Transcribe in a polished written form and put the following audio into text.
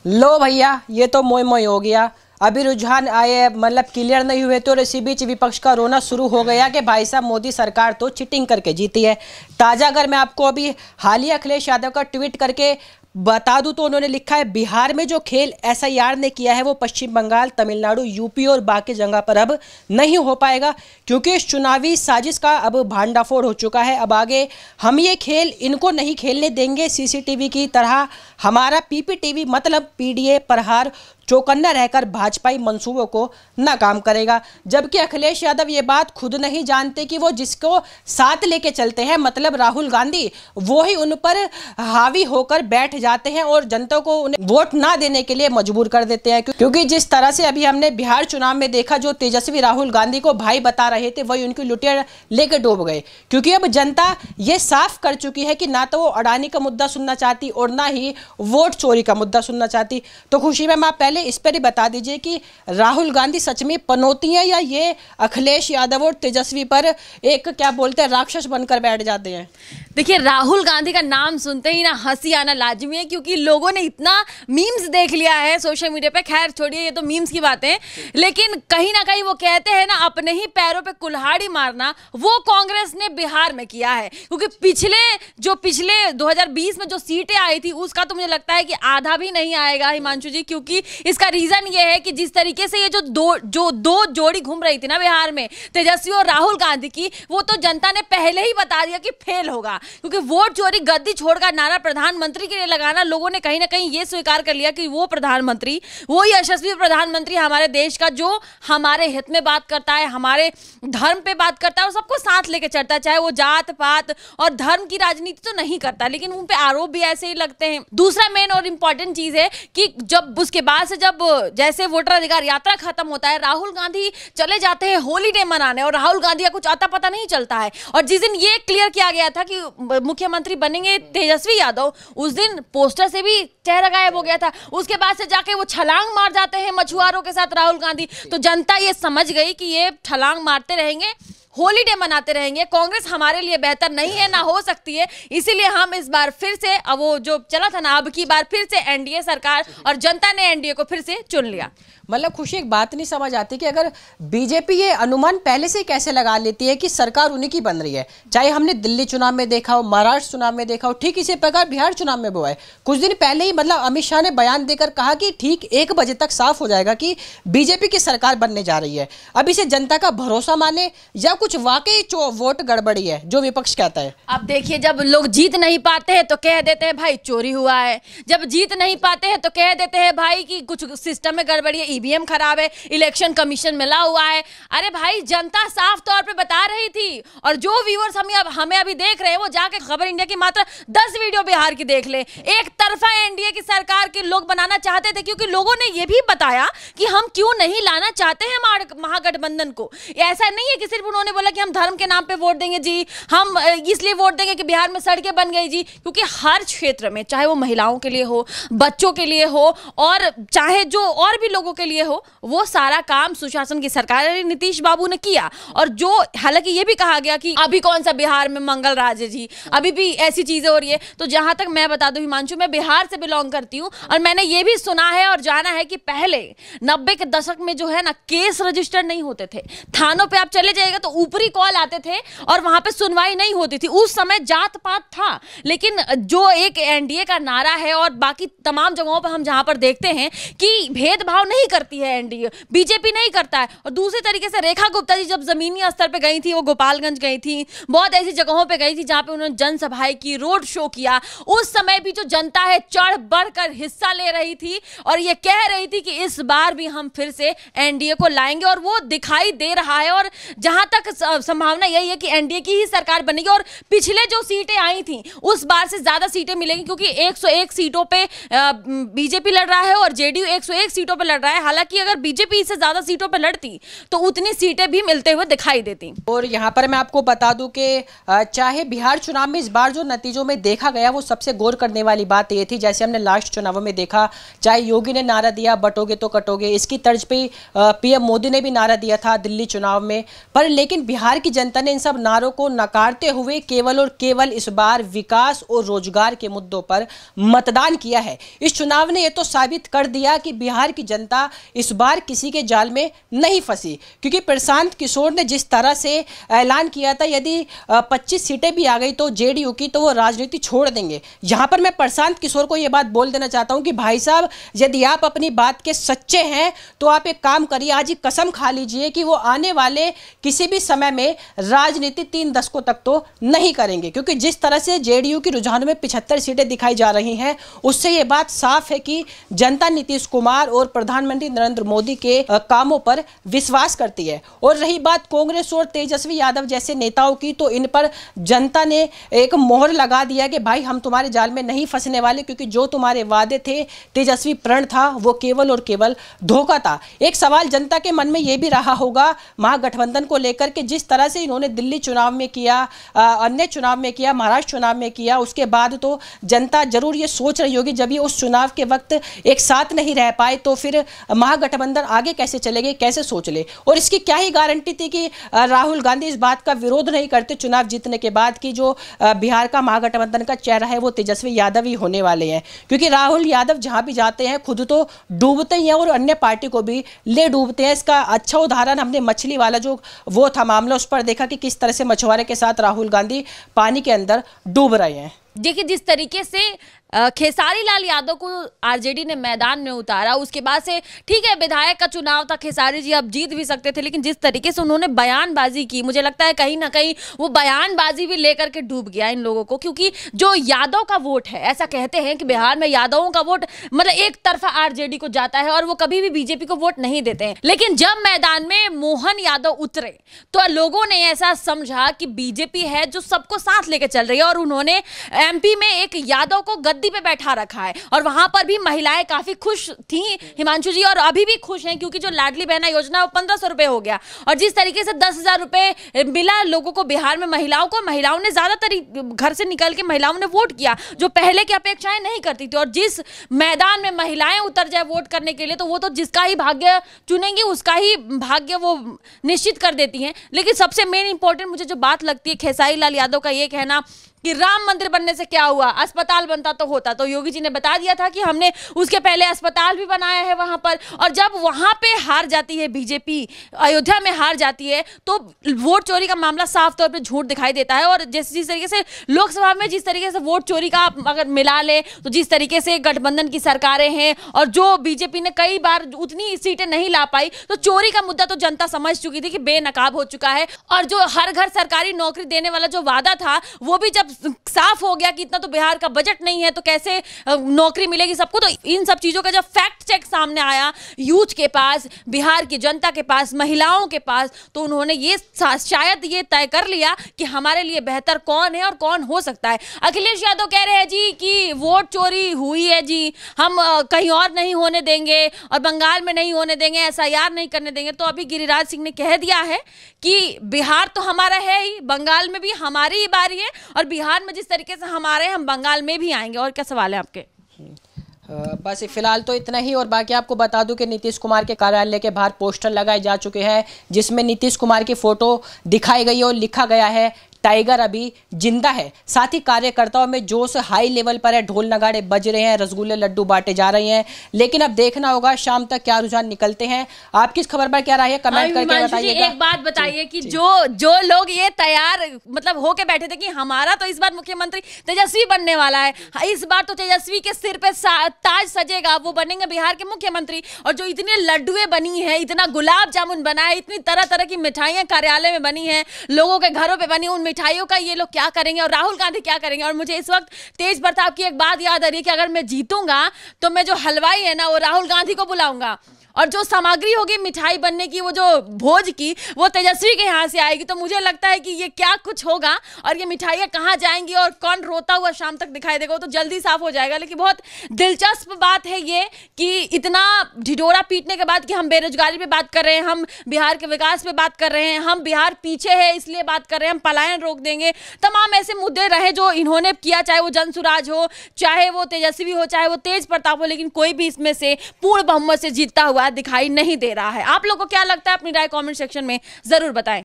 लो भैया, ये तो मोय मोय हो गया। अभी रुझान आए मतलब क्लियर नहीं हुए तो इसी बीच विपक्ष का रोना शुरू हो गया कि भाई साहब मोदी सरकार तो चीटिंग करके जीती है। ताजा अगर मैं आपको अभी हालिया अखिलेश यादव का ट्वीट करके बता दूं तो उन्होंने लिखा है, बिहार में जो खेल एसआईआर ने किया है वो पश्चिम बंगाल, तमिलनाडु, यूपी और बाकी जगह पर अब नहीं हो पाएगा, क्योंकि इस चुनावी साजिश का अब भांडाफोड़ हो चुका है। अब आगे हम ये खेल इनको नहीं खेलने देंगे। सीसीटीवी की तरह हमारा पीपीटीवी मतलब पीडीए प्रहार चौकन्ना रहकर भाजपाई मंसूबों को नाकाम करेगा। जबकि अखिलेश यादव ये बात खुद नहीं जानते कि वो जिसको साथ लेके चलते हैं मतलब राहुल गांधी, वो ही उन पर हावी होकर बैठ जाते हैं और जनता को उन्हें वोट ना देने के लिए मजबूर कर देते हैं। क्योंकि जिस तरह से अभी हमने बिहार चुनाव में देखा, जो तेजस्वी राहुल गांधी को भाई बता रहे थे वही उनकी लुटिया लेकर डूब गए। क्योंकि अब जनता ये साफ कर चुकी है कि ना तो वो अडानी का मुद्दा सुनना चाहती और ना ही वोट चोरी का मुद्दा सुनना चाहती। तो खुशी में आप पहले इस पर ही बता दीजिए कि राहुल गांधी सच में पनौती है या ये अखिलेश यादव और तेजस्वी पर एक क्या बोलते हैं राक्षस बनकर बैठ जाते हैं। देखिए, राहुल गांधी का नाम सुनते ही ना हंसी आना लाजमी है, क्योंकि लोगों ने इतना मीम्स देख लिया है सोशल मीडिया पे। खैर छोड़िए, ये तो मीम्स की बातें, लेकिन कहीं ना कहीं वो कहते हैं ना अपने ही पैरों पे कुल्हाड़ी मारना, वो कांग्रेस ने बिहार में किया है। क्योंकि पिछले 2020 में जो सीटें आई थी उसका तो मुझे लगता है कि आधा भी नहीं आएगा हिमांशु जी। क्योंकि इसका रीजन ये है कि जिस तरीके से ये जो दो जोड़ी घूम रही थी ना बिहार में, तेजस्वी और राहुल गांधी की, वो तो जनता ने पहले ही बता दिया कि फेल होगा। क्योंकि वोट चोरी गद्दी छोड़कर नारा प्रधानमंत्री के लिए लगाना, लोगों ने कहीं ना कहीं ये स्वीकार कर लिया कि वो प्रधानमंत्री, वो यशस्वी प्रधानमंत्री हमारे देश का, जो हमारे हित में बात करता है, हमारे धर्म पे बात करता है और सबको साथ लेके चलता है, चाहे वो जात पात और धर्म की राजनीति तो नहीं करता, लेकिन उन पे आरोप भी ऐसे ही लगते हैं। दूसरा मेन और इंपॉर्टेंट चीज है कि जब उसके बाद से जब जैसे वोटर अधिकार यात्रा खत्म होता है, राहुल गांधी चले जाते हैं हॉलीडे मनाने और राहुल गांधी का कुछ आता पता नहीं चलता है। और जिस दिन ये क्लियर किया गया था कि मुख्यमंत्री बनेंगे तेजस्वी यादव, उस दिन पोस्टर से भी चेहरा गायब हो गया था। उसके बाद से जाके वो छलांग मार जाते हैं मछुआरों के साथ राहुल गांधी। तो जनता ये समझ गई कि ये छलांग मारते रहेंगे, हॉलीडे मनाते रहेंगे, कांग्रेस हमारे लिए बेहतर नहीं है, ना हो सकती है। इसीलिए हम इस बार फिर से, अब वो जो चला था ना, अब की बार फिर से एनडीए सरकार, और जनता ने एनडीए को फिर से चुन लिया। मतलब खुशी, एक बात नहीं समझ आती कि अगर बीजेपी ये अनुमान पहले से कैसे लगा लेती है कि सरकार उन्हीं की बन रही है। चाहे हमने दिल्ली चुनाव में देखा हो, महाराष्ट्र चुनाव में देखा हो, ठीक इसी प्रकार बिहार चुनाव में हुआ है। कुछ दिन पहले ही मतलब अमित शाह ने बयान देकर कहा कि ठीक 1 बजे तक साफ हो जाएगा कि बीजेपी की सरकार बनने जा रही है। अब इसे जनता का भरोसा माने या कुछ वाकई वोट गड़बड़ी है जो विपक्ष कहता है। अब देखिए, जब लोग जीत नहीं पाते हैं तो कह देते हैं भाई चोरी हुआ है, जब जीत नहीं पाते हैं तो कह देते हैं भाई कि कुछ सिस्टम में गड़बड़ी है, ईवीएम खराब है, इलेक्शन कमीशन मिला हुआ है। अरे भाई, जनता साफ तौर पे बता रही थी, और जो व्यूअर्स हमें अभी देख रहे हैं वो जाके खबर इंडिया की मात्र 10 वीडियो बिहार की देख ले। एक तरफा एनडीए की सरकार के लोग बनाना चाहते थे, क्योंकि लोगों ने ये भी बताया कि हम क्यों नहीं लाना चाहते हैं महागठबंधन को। ऐसा नहीं है कि सिर्फ उन्होंने बोला कि हम धर्म के नाम पे वोट देंगे जी, हम इसलिए वोट देंगे कि बिहार में सड़कें बन गई जी। क्योंकि हर क्षेत्र में, चाहे वो महिलाओं के लिए हो, बच्चों के लिए हो, और चाहे जो और भी लोगों के लिए हो, वो सारा काम सुशासन की सरकार नीतीश बाबू ने किया। और जो हालांकि ये भी कहा गया कि अभी कौन सा बिहार में मंगल राज है जी, अभी भी ऐसी चीजें हो रही है। तो जहां तक मैं बता दूं हिमांशु, मैं बिहार से बिलोंग करती हूं, और मैंने ये भी सुना है और जाना है कि पहले 90 के दशक में जो है ना, केस रजिस्टर नहीं होते थे। थानों पे आप चले जाइएगा तो ऊपरी कॉल आते थे और वहां पे सुनवाई नहीं होती थी। उस समय जात पात था, लेकिन जो एक एनडीए का नारा है और बाकी तमाम जगहों पर हम जहां पर देखते हैं कि भेदभाव नहीं करती है एनडीए, बीजेपी नहीं करता है। और दूसरी तरीके से रेखा गुप्ता जी जब जमीनी स्तर पे गई थी, वो गोपालगंज गई थी, बहुत ऐसी जगहों पे गई थी जहां पे उन्होंने जनसभाएं की, रोड शो किया। उस समय भी जो जनता है चढ़ बढ़कर हिस्सा ले रही थी और ये कह रही थी कि इस बार भी हम फिर से एनडीए को लाएंगे, और वो दिखाई दे रहा है। और जहां तक संभावना यही है कि एनडीए की ही सरकार बनेगी, और पिछले जो सीटें आई थी उस बार से ज्यादा सीटें मिलेंगी, क्योंकि 101 सीटों पे बीजेपी लड़ रहा है और जेडीयू 101 सीटों पे लड़ रहा है। हालांकि अगर बीजेपी से ज्यादा सीटों पे लड़ती तो उतनी सीटें भी मिलते हुए दिखाई देती। और यहाँ पर मैं आपको बता दूं कि चाहे बिहार चुनाव में इस बार जो नतीजों में देखा गया, वो सबसे गौर करने वाली बात ये थी, जैसे हमने लास्ट चुनावों में देखा, चाहे योगी ने नारा दिया बटोगे तो कटोगे, इसकी तर्ज पे पीएम मोदी ने भी नारा दिया था दिल्ली चुनाव में। पर लेकिन लेकिन बिहार की जनता ने इन सब नारों को नकारते हुए केवल और केवल इस बार विकास और रोजगार के मुद्दों पर मतदान किया है। इस चुनाव ने यह तो साबित कर दिया कि बिहार की जनता इस बार किसी के जाल में नहीं फंसी, क्योंकि प्रशांत किशोर ने जिस तरह से ऐलान किया था यदि 25 सीटें भी आ गई तो जेडीयू की, तो वो राजनीति छोड़ देंगे। यहां पर मैं प्रशांत किशोर को यह बात बोल देना चाहता हूं कि भाई साहब, यदि आप अपनी बात के सच्चे हैं तो आप एक काम करिए, आज ही कसम खा लीजिए कि वो आने वाले किसी भी समय में राजनीति 3 दशकों तक तो नहीं करेंगे, क्योंकि जिस तरह से जेडीयू की रुझानों में 75 सीटें दिखाई जा रही हैं उससे यह बात साफ है कि जनता नीतीश कुमार और प्रधानमंत्री नरेंद्र मोदी के कामों पर विश्वास करती है। और रही बात कांग्रेस और तेजस्वी यादव जैसे नेताओं की, तो इन पर जनता ने एक मोहर लगा दिया कि भाई हम तुम्हारे जाल में नहीं फंसने वाले, क्योंकि जो तुम्हारे वादे थे, तेजस्वी प्रण था, वो केवल और केवल धोखा था। एक सवाल जनता के मन में यह भी रहा होगा महागठबंधन को लेकर के, जिस तरह से इन्होंने दिल्ली चुनाव में किया, अन्य चुनाव में किया, महाराष्ट्र चुनाव में किया, उसके बाद तो जनता जरूर ये सोच रही होगी जब ये उस चुनाव के वक्त एक साथ नहीं रह पाए तो फिर महागठबंधन आगे कैसे चलेगी, कैसे सोच ले। और इसकी क्या ही गारंटी थी कि राहुल गांधी इस बात का विरोध नहीं करते चुनाव जीतने के बाद कि जो बिहार का महागठबंधन का चेहरा है वो तेजस्वी यादव ही होने वाले हैं, क्योंकि राहुल यादव जहां भी जाते हैं खुद तो डूबते ही हैं और अन्य पार्टी को भी ले डूबते हैं। इसका अच्छा उदाहरण हमने मछली वाला जो वो था मामला, उस पर देखा कि किस तरह से मछुआरे के साथ राहुल गांधी पानी के अंदर डूब रहे हैं। देखिए, जिस तरीके से खेसारी लाल यादव को आरजेडी ने मैदान में उतारा, उसके बाद से ठीक है विधायक का चुनाव था, खेसारी जी अब जीत भी सकते थे, लेकिन जिस तरीके से उन्होंने बयानबाजी की, मुझे लगता है कहीं ना कहीं वो बयानबाजी भी लेकर के डूब गया इन लोगों को। क्योंकि जो यादव का वोट है, ऐसा कहते हैं कि बिहार में यादवों का वोट मतलब एक तरफा आरजेडी को जाता है और वो कभी भी बीजेपी को वोट नहीं देते हैं। लेकिन जब मैदान में मोहन यादव उतरे तो लोगों ने ऐसा समझा कि बीजेपी है जो सबको साथ लेके चल रही है, और उन्होंने एमपी में एक यादव को गद्दी पे बैठा रखा है। और वहां पर भी महिलाएं काफी खुश थी, हिमांशु जी, और अभी भी खुश हैं, क्योंकि जो लाडली बहना योजना वो 1500 रुपए हो गया, और जिस तरीके से 10,000 रुपए मिला लोगों को बिहार में, महिलाओं ने ज्यादातर घर से निकल के महिलाओं ने वोट किया, जो पहले की अपेक्षाएं नहीं करती थी। और जिस मैदान में महिलाएं उतर जाए वोट करने के लिए, तो वो तो जिसका ही भाग्य चुनेंगी उसका ही भाग्य वो निश्चित कर देती हैं। लेकिन सबसे मेन इंपॉर्टेंट मुझे जो बात लगती है खेसारी लाल यादव का ये कहना कि राम मंदिर बनने से क्या हुआ, अस्पताल बनता तो होता। तो योगी जी ने बता दिया था कि हमने उसके पहले अस्पताल भी बनाया है वहां पर। और जब वहां पे हार जाती है बीजेपी, अयोध्या में हार जाती है, तो वोट चोरी का मामला साफ तौर पे झूठ दिखाई देता है। और जिस तरीके से लोकसभा में जिस तरीके से वोट चोरी का अगर मिला ले, तो जिस तरीके से गठबंधन की सरकारें हैं और जो बीजेपी ने कई बार उतनी सीटें नहीं ला पाई, तो चोरी का मुद्दा तो जनता समझ चुकी थी कि बेनकाब हो चुका है। और जो हर घर सरकारी नौकरी देने वाला जो वादा था, वो भी जब साफ हो गया कि इतना तो बिहार का बजट नहीं है, तो कैसे नौकरी मिलेगी सबको। तो इन सब चीजों का जब फैक्ट चेक सामने आया यूथ के पास, बिहार की जनता के पास, महिलाओं के पास, तो उन्होंने ये शायद ये तय कर लिया कि हमारे लिए बेहतर कौन है और कौन हो सकता है। अखिलेश यादव कह रहे हैं जी कि वोट चोरी हुई है जी, हम कहीं और नहीं होने देंगे और बंगाल में नहीं होने देंगे, एसआईआर नहीं करने देंगे। तो अभी गिरिराज सिंह ने कह दिया है कि बिहार तो हमारा है ही, बंगाल में भी हमारी ही बारी है, और बिहार में जिस तरीके से हमारे, हम बंगाल में भी आएंगे। और क्या सवाल है आपके? बस फिलहाल तो इतना ही। और बाकी आपको बता दूं कि नीतीश कुमार के कार्यालय के बाहर पोस्टर लगाए जा चुके हैं, जिसमें नीतीश कुमार की फोटो दिखाई गई और लिखा गया है टाइगर अभी जिंदा है। साथ ही कार्यकर्ताओं में जोश हाई लेवल पर है, ढोल नगाड़े बज रहे हैं, रसगुल्ले लड्डू बांटे जा रहे हैं। लेकिन अब देखना होगा शाम तक क्या रुझान निकलते हैं। आपकी इस खबर पर क्या राय है, कमेंट करके बताइएगा। एक बात बताइए कि जो लोग ये तैयार मतलब होके बैठे थे कि हमारा तो इस बार मुख्यमंत्री तेजस्वी बनने वाला है, इस बार तो तेजस्वी के सिर पे ताज सजेगा, वो बनेंगे बिहार के मुख्यमंत्री, और जो इतने लड्डुएं बनी है, इतना गुलाब जामुन बना है, इतनी तरह तरह की मिठाइयां कार्यालय में बनी है, लोगों के घरों पे बनी, उन मिठाइयों का ये लोग क्या करेंगे और राहुल गांधी क्या करेंगे। और मुझे इस वक्त तेज प्रताप की एक बात याद आ रही है कि अगर मैं जीतूंगा तो मैं जो हलवाई है ना, वो राहुल गांधी को बुलाऊंगा, और जो सामग्री होगी मिठाई बनने की, वो जो भोज की, वो तेजस्वी के यहाँ से आएगी। तो मुझे लगता है कि ये क्या कुछ होगा और ये मिठाइयाँ कहाँ जाएंगी और कौन रोता हुआ शाम तक दिखाई देगा, वो तो जल्दी साफ हो जाएगा। लेकिन बहुत दिलचस्प बात है ये कि इतना ढिढोरा पीटने के बाद कि हम बेरोजगारी पे बात कर रहे हैं, हम बिहार के विकास पे बात कर रहे हैं, हम बिहार पीछे है इसलिए बात कर रहे हैं, हम पलायन रोक देंगे, तमाम ऐसे मुद्दे रहे जो इन्होंने किया, चाहे वो जनसुराज हो, चाहे वो तेजस्वी हो, चाहे वो तेज प्रताप हो, लेकिन कोई भी इसमें से पूर्ण बहुमत से जीतता हुआ दिखाई नहीं दे रहा है। आप लोगों को क्या लगता है, अपनी राय कमेंट सेक्शन में जरूर बताएं।